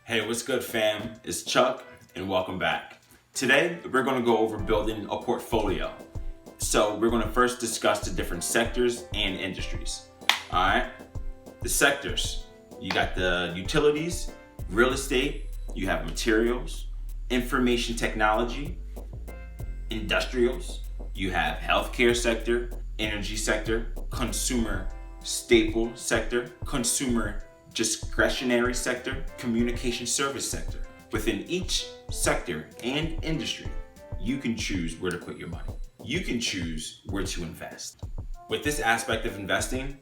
Hey, what's good, fam? It's Chuck, and welcome back. Today, we're going to go over building a portfolio. So we're going to first discuss the different sectors and industries. All right? The sectors. You got the utilities, real estate, you have materials, information technology, industrials, you have healthcare sector, energy sector, consumer staple sector, consumer discretionary sector, communication service sector. Within each sector and industry, you can choose where to put your money. You can choose where to invest. With this aspect of investing,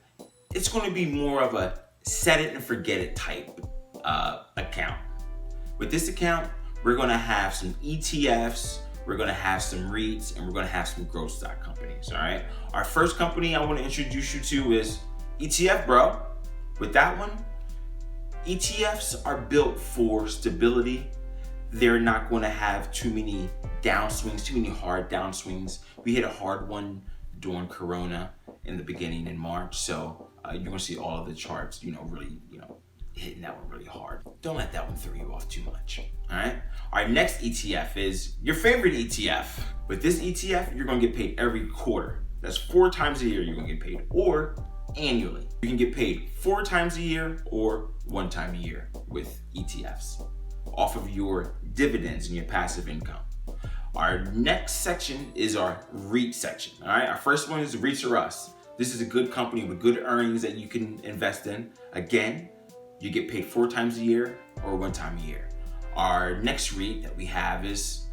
it's going to be more of a set it and forget it type account. With this account, we're going to have some ETFs, we're going to have some REITs, and we're going to have some growth stock companies, all right? Our first company I want to introduce you to is ETF, bro. With that one, ETFs are built for stability. They're not going to have too many downswings, too many hard downswings. We hit a hard one during Corona in the beginning in March, so you're going to see all of the charts, really, hitting that one really hard. Don't let that one throw you off too much, all right? Our next ETF is your favorite ETF. With this ETF, you're going to get paid every quarter. That's 4 times a year you're going to get paid, or annually. You can get paid 4 times a year or 1 time a year with ETFs off of your dividends and your passive income. Our next section is our REIT section. All right, our first one is REITs or Us. This is a good company with good earnings that you can invest in. Again, you get paid 4 times a year or 1 time a year. Our next REIT that we have is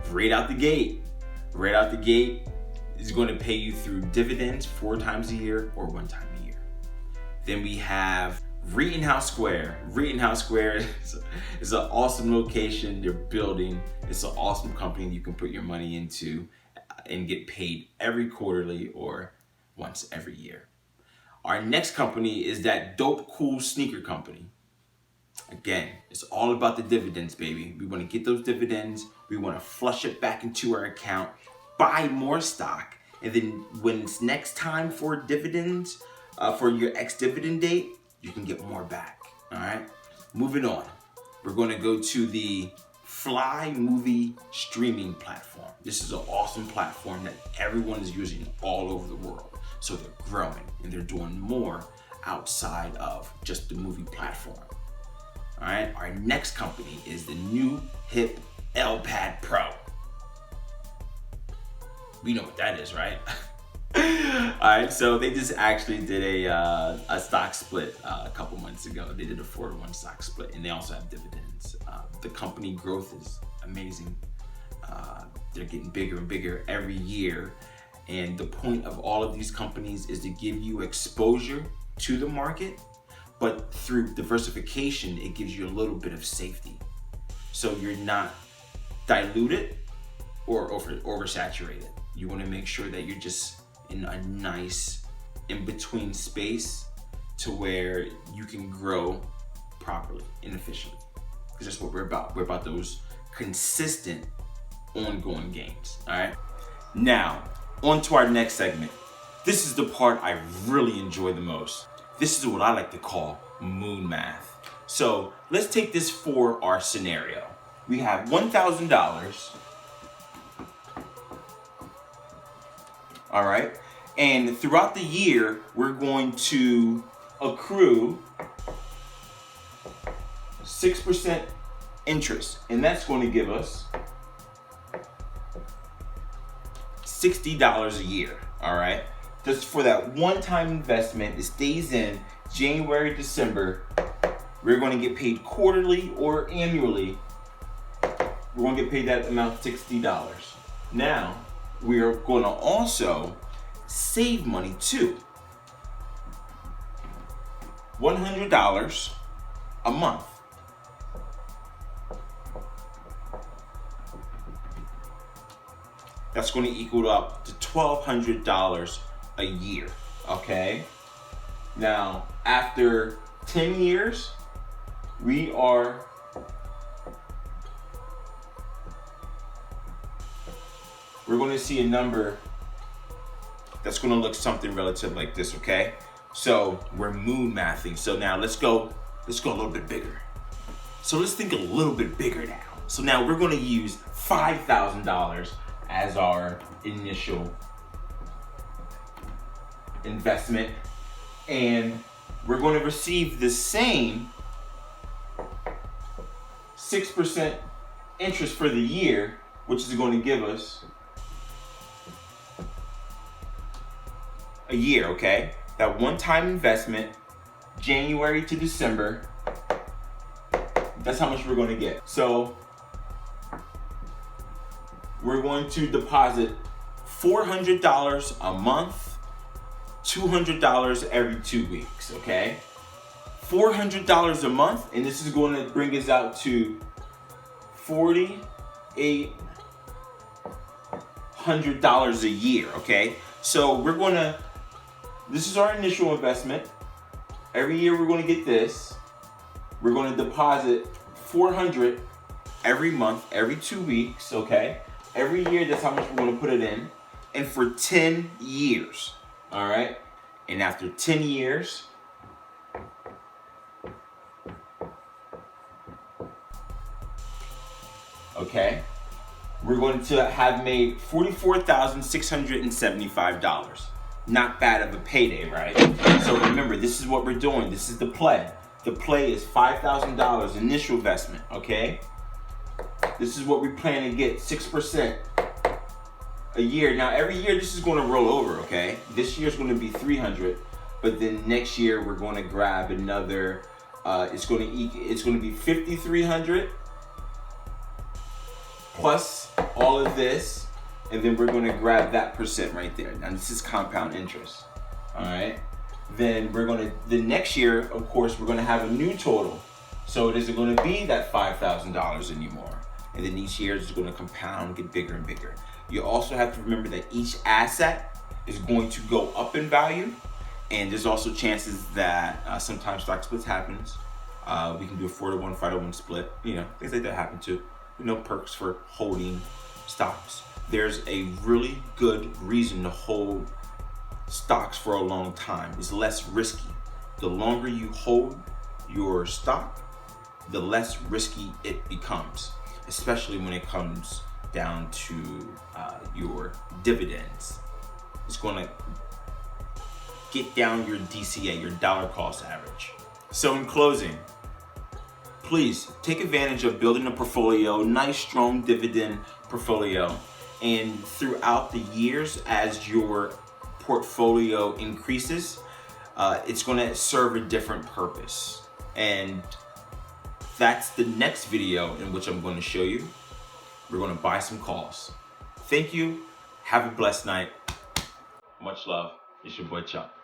right out the gate. Right out the gate is going to pay you through dividends 4 times a year or 1 time a year. Then we have Rittenhouse Square. Rittenhouse Square is an awesome location they're building. It's an awesome company you can put your money into and get paid every quarterly or once every year. Our next company is that dope, cool sneaker company. Again, it's all about the dividends, baby. We want to get those dividends. We want to flush it back into our account, buy more stock, and then when it's next time for dividends, for your ex-dividend date, you can get more back, all right? Moving on, we're going to go to the Fly movie streaming platform. This is an awesome platform that everyone is using all over the world. So they're growing and they're doing more outside of just the movie platform. All right, our next company is the new hip LPAD Pro. We know what that is, right? All right, so they just actually did a stock split a couple months ago. They did a 4-to-1 stock split, and they also have dividends. The company growth is amazing. They're getting bigger and bigger every year. And the point of all of these companies is to give you exposure to the market, but through diversification, it gives you a little bit of safety. So you're not diluted or oversaturated. You want to make sure that you're just in a nice in-between space to where you can grow properly and efficiently. Because that's what we're about. We're about those consistent, ongoing gains, all right? Now, on to our next segment. This is the part I really enjoy the most. This is what I like to call moon math. So let's take this for our scenario. We have $1,000. All right, and throughout the year, we're going to accrue 6% interest, and that's going to give us $60 a year, all right? Just for that one-time investment, it stays in January, December. We're going to get paid quarterly or annually. We're going to get paid that amount, $60. Now, we are going to also save money too. $100 a month. That's going to equal up to $1,200 a year, okay? Now, after 10 years, we're going to see a number that's going to look something relative like this, okay? So we're moon mathing. So now let's go a little bit bigger. So let's think a little bit bigger now. So now we're gonna use $5,000 as our initial investment, and we're going to receive the same 6% interest for the year, which is going to give us a year, okay? That one-time investment, January to December, that's how much we're going to get. So we're going to deposit $400 a month, $200 every 2 weeks, okay? $400 a month, and this is going to bring us out to $4,800 a year, okay? So we're gonna, this is our initial investment. Every year we're gonna get this. We're gonna deposit $400 every month, every 2 weeks, okay? Every year, that's how much we're gonna put it in. And for 10 years, all right? And after 10 years, okay, we're going to have made $44,675. Not bad of a payday, right? So remember, this is what we're doing. This is the play. The play is $5,000 initial investment, okay? This is what we plan to get, 6% a year. Now, every year this is going to roll over, okay? This year is going to be $300, but then next year we're going to grab another. It's going to be $5,300 plus all of this, and then we're going to grab that percent right there. Now, this is compound interest, all right? Then the next year, of course, we're going to have a new total. So it isn't going to be that $5,000 anymore. And then each year is going to compound, get bigger and bigger. You also have to remember that each asset is going to go up in value. And there's also chances that sometimes stock splits happens. We can do a 4-to-1, 5-to-1 split. You know, things like that happen too. No perks for holding stocks. There's a really good reason to hold stocks for a long time. It's less risky. The longer you hold your stock, the less risky it becomes, especially when it comes down to your dividends. It's going to get down your DCA, your dollar cost average. So in closing, please take advantage of building a portfolio, nice strong dividend portfolio. And throughout the years, as your portfolio increases, it's going to serve a different purpose. And that's the next video in which I'm going to show you. We're going to buy some calls. Thank you. Have a blessed night. Much love. It's your boy Chuck.